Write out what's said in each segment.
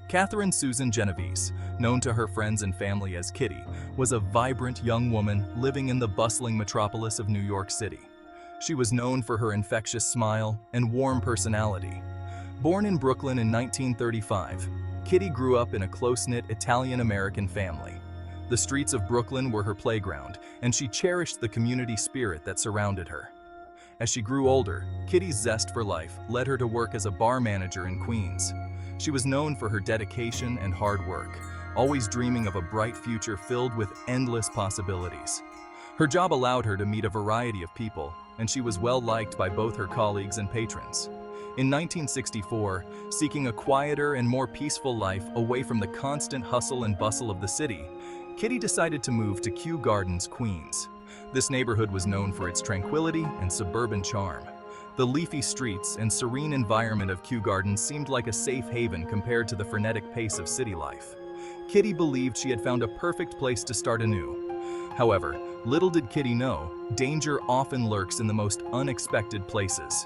Catherine Susan Genovese, known to her friends and family as Kitty, was a vibrant young woman living in the bustling metropolis of New York City. She was known for her infectious smile and warm personality. Born in Brooklyn in 1935, Kitty grew up in a close-knit Italian-American family. The streets of Brooklyn were her playground, and she cherished the community spirit that surrounded her. As she grew older, Kitty's zest for life led her to work as a bar manager in Queens. She was known for her dedication and hard work, always dreaming of a bright future filled with endless possibilities. Her job allowed her to meet a variety of people, and she was well liked by both her colleagues and patrons. In 1964, seeking a quieter and more peaceful life away from the constant hustle and bustle of the city, Kitty decided to move to Kew Gardens, Queens. This neighborhood was known for its tranquility and suburban charm. The leafy streets and serene environment of Kew Gardens seemed like a safe haven compared to the frenetic pace of city life. Kitty believed she had found a perfect place to start anew. However, little did Kitty know, danger often lurks in the most unexpected places.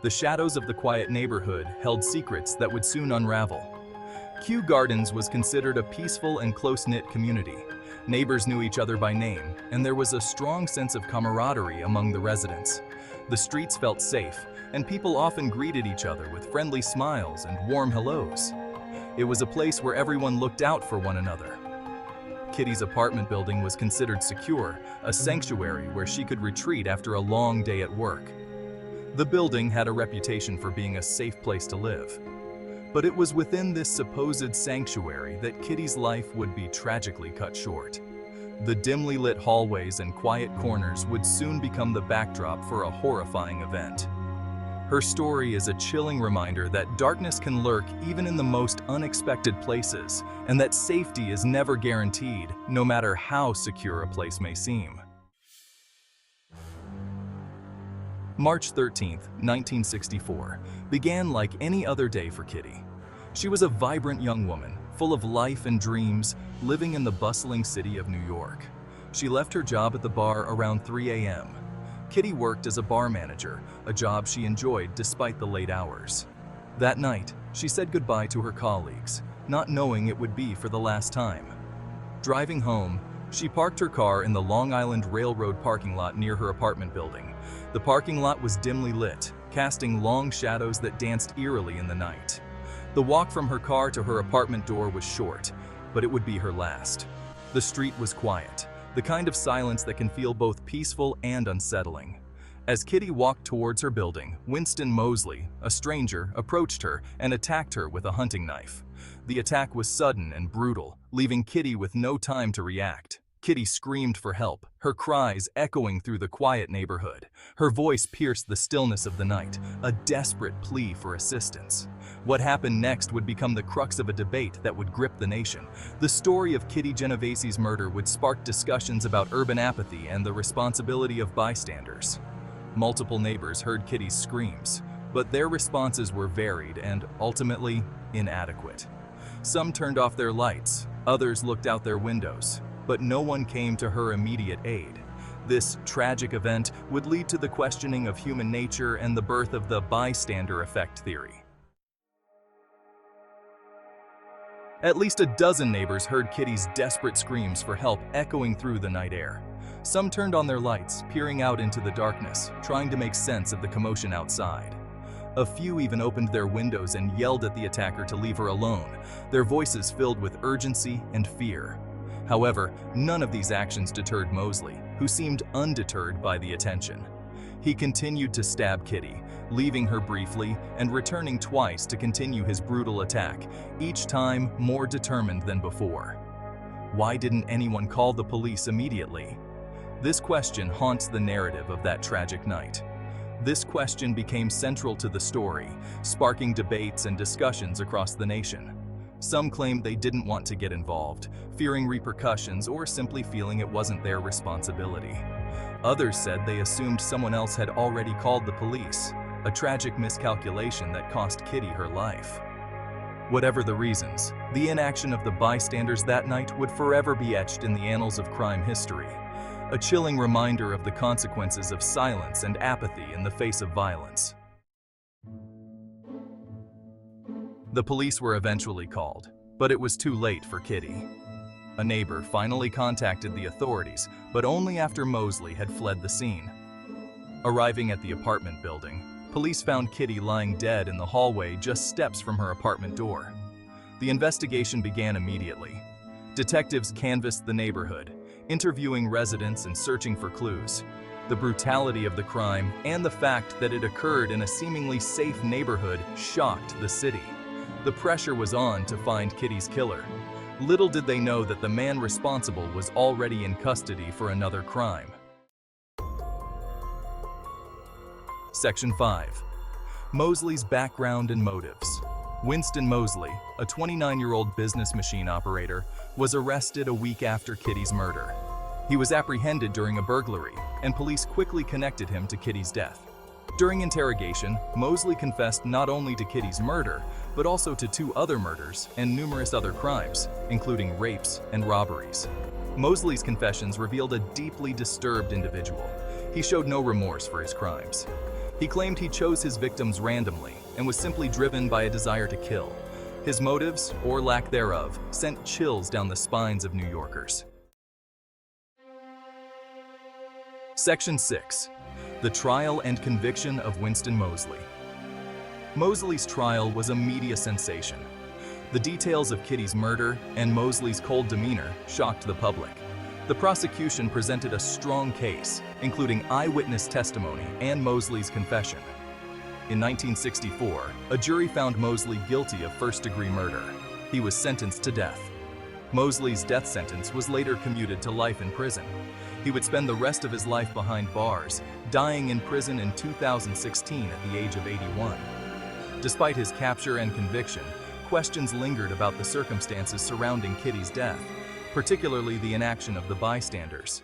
The shadows of the quiet neighborhood held secrets that would soon unravel. Kew Gardens was considered a peaceful and close-knit community. Neighbors knew each other by name, and there was a strong sense of camaraderie among the residents. The streets felt safe, and people often greeted each other with friendly smiles and warm hellos. It was a place where everyone looked out for one another. Kitty's apartment building was considered secure, a sanctuary where she could retreat after a long day at work. The building had a reputation for being a safe place to live. But it was within this supposed sanctuary that Kitty's life would be tragically cut short. The dimly lit hallways and quiet corners would soon become the backdrop for a horrifying event. Her story is a chilling reminder that darkness can lurk even in the most unexpected places, and that safety is never guaranteed, no matter how secure a place may seem. March 13, 1964, began like any other day for Kitty. She was a vibrant young woman, full of life and dreams, living in the bustling city of New York. She left her job at the bar around 3 a.m. Kitty worked as a bar manager, a job she enjoyed despite the late hours. That night, she said goodbye to her colleagues, not knowing it would be for the last time. Driving home, she parked her car in the Long Island Railroad parking lot near her apartment building. The parking lot was dimly lit, casting long shadows that danced eerily in the night. The walk from her car to her apartment door was short, but it would be her last. The street was quiet, the kind of silence that can feel both peaceful and unsettling. As Kitty walked towards her building, Winston Moseley, a stranger, approached her and attacked her with a hunting knife. The attack was sudden and brutal, leaving Kitty with no time to react. Kitty screamed for help, her cries echoing through the quiet neighborhood. Her voice pierced the stillness of the night, a desperate plea for assistance. What happened next would become the crux of a debate that would grip the nation. The story of Kitty Genovese's murder would spark discussions about urban apathy and the responsibility of bystanders. Multiple neighbors heard Kitty's screams, but their responses were varied and, ultimately, inadequate. Some turned off their lights, others looked out their windows, but no one came to her immediate aid. This tragic event would lead to the questioning of human nature and the birth of the bystander effect theory. At least a dozen neighbors heard Kitty's desperate screams for help echoing through the night air. Some turned on their lights, peering out into the darkness, trying to make sense of the commotion outside. A few even opened their windows and yelled at the attacker to leave her alone, their voices filled with urgency and fear. However, none of these actions deterred Moseley, who seemed undeterred by the attention. He continued to stab Kitty, leaving her briefly and returning twice to continue his brutal attack, each time more determined than before. Why didn't anyone call the police immediately? This question haunts the narrative of that tragic night. This question became central to the story, sparking debates and discussions across the nation. Some claimed they didn't want to get involved, fearing repercussions or simply feeling it wasn't their responsibility. Others said they assumed someone else had already called the police, a tragic miscalculation that cost Kitty her life. Whatever the reasons, the inaction of the bystanders that night would forever be etched in the annals of crime history, a chilling reminder of the consequences of silence and apathy in the face of violence. The police were eventually called, But it was too late for Kitty. A neighbor finally contacted the authorities, but only after Moseley had fled the scene. Arriving at the apartment building, police found Kitty lying dead in the hallway just steps from her apartment door. The investigation began immediately. Detectives canvassed the neighborhood, interviewing residents and searching for clues. The brutality of the crime and the fact that it occurred in a seemingly safe neighborhood shocked the city. The pressure was on to find Kitty's killer. Little did they know that the man responsible was already in custody for another crime. Section 5. Moseley's background and motives. Winston Moseley, a 29-year-old business machine operator, was arrested a week after Kitty's murder. He was apprehended during a burglary, and police quickly connected him to Kitty's death. During interrogation, Moseley confessed not only to Kitty's murder, but also to 2 other murders and numerous other crimes, including rapes and robberies. Moseley's confessions revealed a deeply disturbed individual. He showed no remorse for his crimes. He claimed he chose his victims randomly and was simply driven by a desire to kill. His motives, or lack thereof, sent chills down the spines of New Yorkers. Section 6. The trial and conviction of Winston Moseley. Moseley's trial was a media sensation. The details of Kitty's murder and Moseley's cold demeanor shocked the public. The prosecution presented a strong case, including eyewitness testimony and Moseley's confession. In 1964, a jury found Moseley guilty of first-degree murder. He was sentenced to death. Moseley's death sentence was later commuted to life in prison. He would spend the rest of his life behind bars, dying in prison in 2016 at the age of 81. Despite his capture and conviction, questions lingered about the circumstances surrounding Kitty's death, particularly the inaction of the bystanders.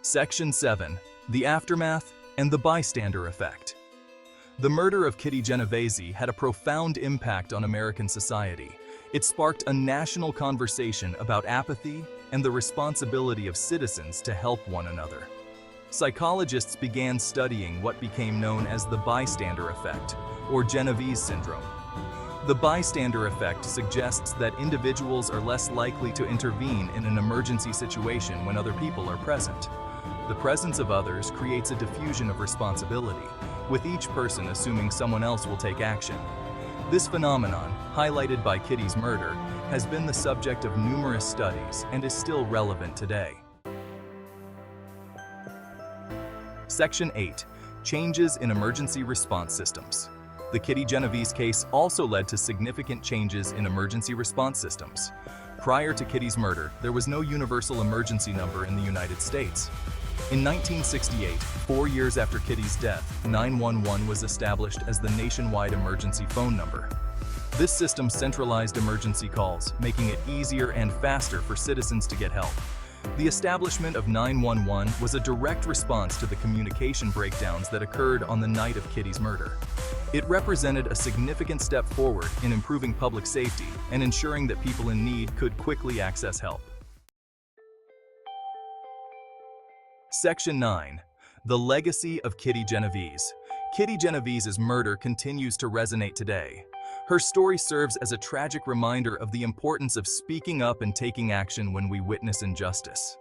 Section 7. The aftermath and the bystander effect. The murder of Kitty Genovese had a profound impact on American society. It sparked a national conversation about apathy and the responsibility of citizens to help one another. Psychologists began studying what became known as the bystander effect, or Genovese syndrome. The bystander effect suggests that individuals are less likely to intervene in an emergency situation when other people are present. The presence of others creates a diffusion of responsibility, with each person assuming someone else will take action. This phenomenon, highlighted by Kitty's murder, has been the subject of numerous studies and is still relevant today. Section 8. Changes in emergency response systems. The Kitty Genovese case also led to significant changes in emergency response systems. Prior to Kitty's murder, there was no universal emergency number in the United States. In 1968, 4 years after Kitty's death, 911 was established as the nationwide emergency phone number. This system centralized emergency calls, making it easier and faster for citizens to get help. The establishment of 911 was a direct response to the communication breakdowns that occurred on the night of Kitty's murder. It represented a significant step forward in improving public safety and ensuring that people in need could quickly access help. Section 9. The legacy of Kitty Genovese. Kitty Genovese's murder continues to resonate today. Her story serves as a tragic reminder of the importance of speaking up and taking action when we witness injustice.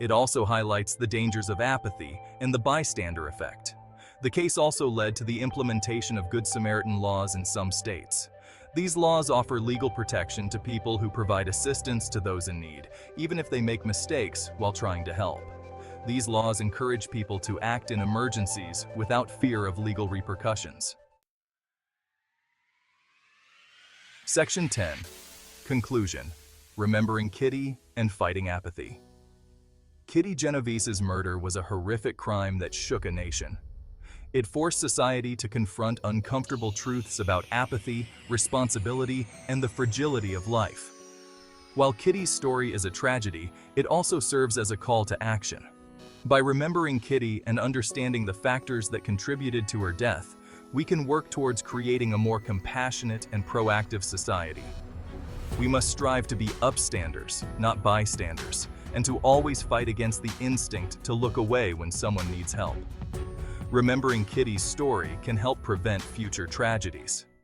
It also highlights the dangers of apathy and the bystander effect. The case also led to the implementation of Good Samaritan laws in some states. These laws offer legal protection to people who provide assistance to those in need, even if they make mistakes while trying to help. These laws encourage people to act in emergencies without fear of legal repercussions. Section 10. Conclusion. Remembering Kitty and fighting apathy. Kitty Genovese's murder was a horrific crime that shook a nation. It forced society to confront uncomfortable truths about apathy, responsibility, and the fragility of life. While Kitty's story is a tragedy, it also serves as a call to action. By remembering Kitty and understanding the factors that contributed to her death, we can work towards creating a more compassionate and proactive society. We must strive to be upstanders, not bystanders, and to always fight against the instinct to look away when someone needs help. Remembering Kitty's story can help prevent future tragedies.